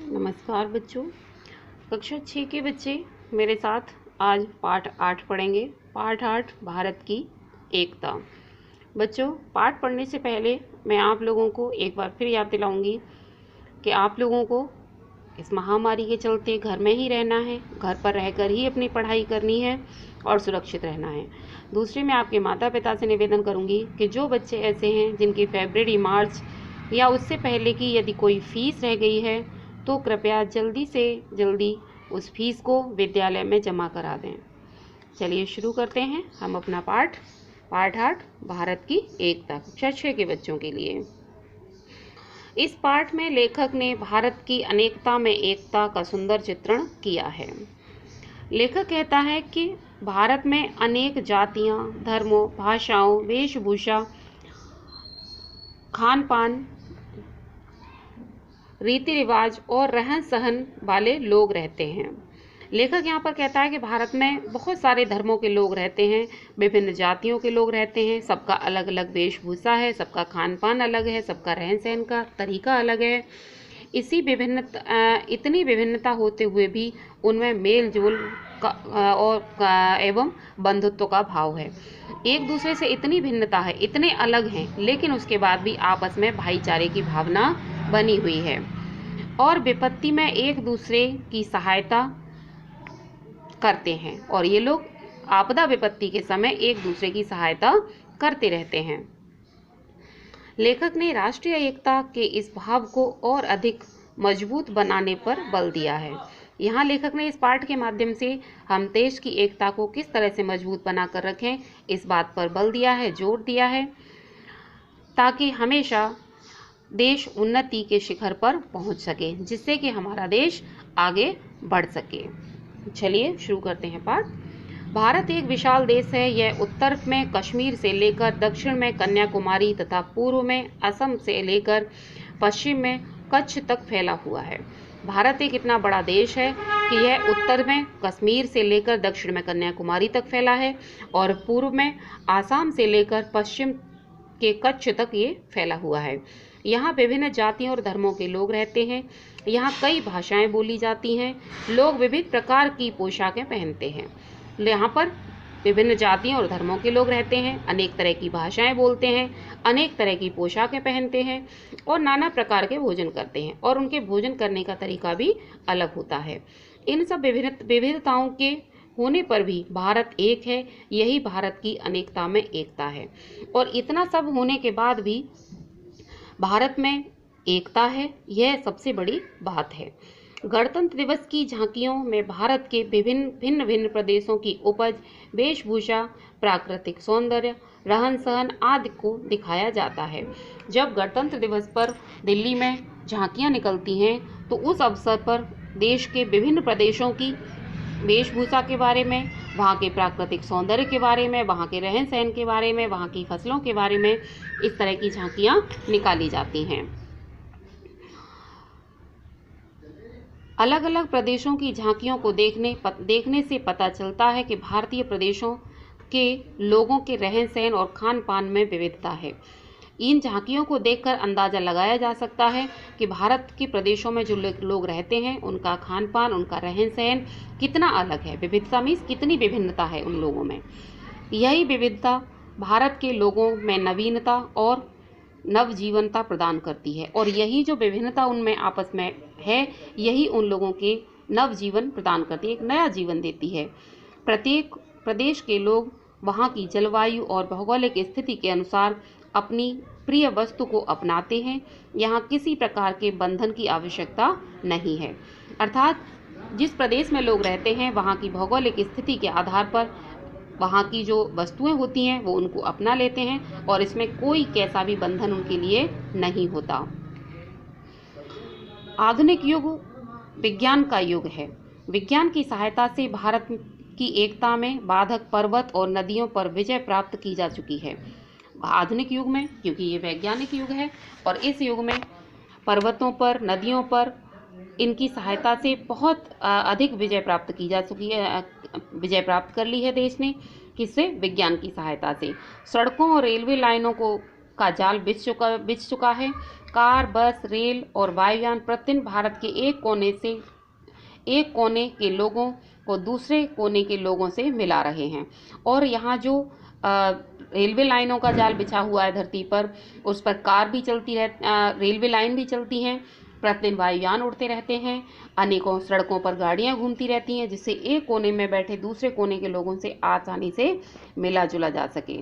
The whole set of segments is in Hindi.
नमस्कार बच्चों। कक्षा 6 के बच्चे मेरे साथ आज पाठ 8 पढ़ेंगे। पाठ 8 भारत की एकता। बच्चों, पाठ पढ़ने से पहले मैं आप लोगों को एक बार फिर याद दिलाऊंगी कि आप लोगों को इस महामारी के चलते घर में ही रहना है, घर पर रहकर ही अपनी पढ़ाई करनी है और सुरक्षित रहना है। दूसरे, मैं आपके माता पिता से निवेदन करूंगी कि जो बच्चे ऐसे हैं जिनकी फरवरी, मार्च या उससे पहले की यदि कोई फ़ीस रह गई है तो कृपया जल्दी से जल्दी उस फीस को विद्यालय में जमा करा दें। चलिए शुरू करते हैं हम अपना पाठ 8 भारत की एकता, कक्षा 6 के बच्चों के लिए। इस पाठ में लेखक ने भारत की अनेकता में एकता का सुंदर चित्रण किया है। लेखक कहता है कि भारत में अनेक जातियां, धर्मों, भाषाओं, वेशभूषा, खान पान, रीति रिवाज और रहन सहन वाले लोग रहते हैं। लेखक यहाँ पर कहता है कि भारत में बहुत सारे धर्मों के लोग रहते हैं, विभिन्न जातियों के लोग रहते हैं, सबका अलग अलग वेशभूषा है, सबका खान पान अलग है, सबका रहन सहन का तरीका अलग है। इतनी विभिन्नता होते हुए भी उनमें मेल जोल एवं बंधुत्व का भाव है। एक दूसरे से इतनी भिन्नता है, इतने अलग हैं, लेकिन उसके बाद भी आपस में भाईचारे की भावना बनी हुई है और विपत्ति में एक दूसरे की सहायता करते हैं और ये लोग आपदा विपत्ति के समय एक दूसरे की सहायता करते रहते हैं। लेखक ने राष्ट्रीय एकता के इस भाव को और अधिक मजबूत बनाने पर बल दिया है। यहाँ लेखक ने इस पाठ के माध्यम से हम देश की एकता को किस तरह से मजबूत बनाकर रखें, इस बात पर बल दिया है, जोर दिया है, ताकि हमेशा देश उन्नति के शिखर पर पहुंच सके, जिससे कि हमारा देश आगे बढ़ सके। चलिए शुरू करते हैं पाठ। भारत एक विशाल देश है। यह उत्तर में कश्मीर से लेकर दक्षिण में कन्याकुमारी तथा पूर्व में असम से लेकर पश्चिम में कच्छ तक फैला हुआ है। भारत एक इतना बड़ा देश है कि यह उत्तर में कश्मीर से लेकर दक्षिण में कन्याकुमारी तक फैला है और पूर्व में आसाम से लेकर पश्चिम के कच्छ तक ये फैला हुआ है। यहाँ विभिन्न जातियों और धर्मों के लोग रहते हैं। यहाँ कई भाषाएं बोली जाती हैं। लोग विविध प्रकार की पोशाकें पहनते हैं। यहाँ पर विभिन्न जातियों और धर्मों के लोग रहते हैं, अनेक तरह की भाषाएं बोलते हैं, अनेक तरह की पोशाकें पहनते हैं और नाना प्रकार के भोजन करते हैं और उनके भोजन करने का तरीका भी अलग होता है। इन सब विविधताओं के होने पर भी भारत एक है। यही भारत की अनेकता में एकता है और इतना सब होने के बाद भी भारत में एकता है, यह सबसे बड़ी बात है। गणतंत्र दिवस की झांकियों में भारत के भिन्न भिन्न प्रदेशों की उपज, वेशभूषा, प्राकृतिक सौंदर्य, रहन सहन आदि को दिखाया जाता है। जब गणतंत्र दिवस पर दिल्ली में झांकियां निकलती हैं तो उस अवसर पर देश के विभिन्न प्रदेशों की वेशभूषा के बारे में, वहाँ के प्राकृतिक सौंदर्य के बारे में, वहाँ के रहन सहन के बारे में, वहाँ की फसलों के बारे में इस तरह की झांकियाँ निकाली जाती हैं। अलग अलग प्रदेशों की झांकियों को देखने से पता चलता है कि भारतीय प्रदेशों के लोगों के रहन सहन और खान पान में विविधता है। इन झांकियों को देखकर अंदाज़ा लगाया जा सकता है कि भारत के प्रदेशों में जो लोग रहते हैं उनका खान पान, उनका रहन सहन कितना अलग है, विविधता मीन्स कितनी विभिन्नता है उन लोगों में। यही विविधता भारत के लोगों में नवीनता और नवजीवनता प्रदान करती है और यही जो विभिन्नता उनमें आपस में है, यही उन लोगों के नवजीवन प्रदान करती है, एक नया जीवन देती है। प्रत्येक प्रदेश के लोग वहाँ की जलवायु और भौगोलिक स्थिति के अनुसार अपनी प्रिय वस्तु को अपनाते हैं। यहाँ किसी प्रकार के बंधन की आवश्यकता नहीं है, अर्थात जिस प्रदेश में लोग रहते हैं वहाँ की भौगोलिक स्थिति के आधार पर वहाँ की जो वस्तुएं होती हैं वो उनको अपना लेते हैं और इसमें कोई कैसा भी बंधन उनके लिए नहीं होता। आधुनिक युग विज्ञान का युग है। विज्ञान की सहायता से भारत की एकता में बाधक पर्वत और नदियों पर विजय प्राप्त की जा चुकी है। आधुनिक युग में, क्योंकि ये वैज्ञानिक युग है और इस युग में पर्वतों पर, नदियों पर इनकी सहायता से बहुत अधिक विजय प्राप्त की जा चुकी है। विजय प्राप्त कर ली है देश ने, किससे? विज्ञान की सहायता से। सड़कों और रेलवे लाइनों का जाल बिछ चुका है। कार, बस, रेल और वायुयान प्रतिदिन भारत के एक कोने के लोगों को दूसरे कोने के लोगों से मिला रहे हैं। और यहाँ जो रेलवे लाइनों का जाल बिछा हुआ है धरती पर, उस पर कार भी चलती है, रेलवे लाइन भी चलती हैं, प्रतिदिन वायुयान उड़ते रहते हैं, अनेकों सड़कों पर गाड़ियां घूमती रहती हैं, जिससे एक कोने में बैठे दूसरे कोने के लोगों से आसानी से मिला जुला जा सके।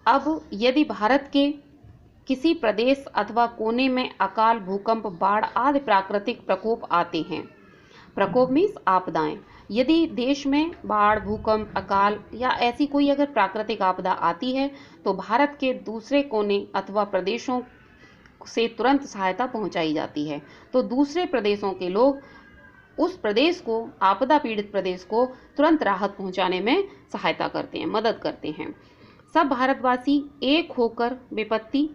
अब यदि भारत के किसी प्रदेश अथवा कोने में अकाल, भूकंप, बाढ़ आदि प्राकृतिक प्रकोप आते हैं, प्रकोप मीन्स आपदाएं, यदि देश में बाढ़, भूकंप, अकाल या ऐसी कोई अगर प्राकृतिक आपदा आती है तो भारत के दूसरे कोने अथवा प्रदेशों से तुरंत सहायता पहुंचाई जाती है। तो दूसरे प्रदेशों के लोग उस प्रदेश को, आपदा पीड़ित प्रदेश को तुरंत राहत पहुंचाने में सहायता करते हैं, मदद करते हैं। सब भारतवासी एक होकर विपत्ति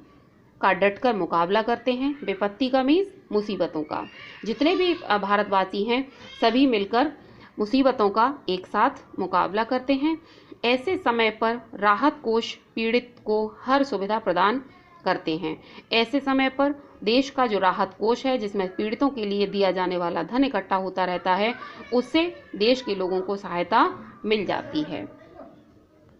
का डटकर मुकाबला करते हैं। विपत्ति का मीन्स मुसीबतों का। जितने भी भारतवासी हैं सभी मिलकर मुसीबतों का एक साथ मुकाबला करते हैं। ऐसे समय पर राहत कोष पीड़ित को हर सुविधा प्रदान करते हैं। ऐसे समय पर देश का जो राहत कोष है, जिसमें पीड़ितों के लिए दिया जाने वाला धन इकट्ठा होता रहता है, उससे देश के लोगों को सहायता मिल जाती है।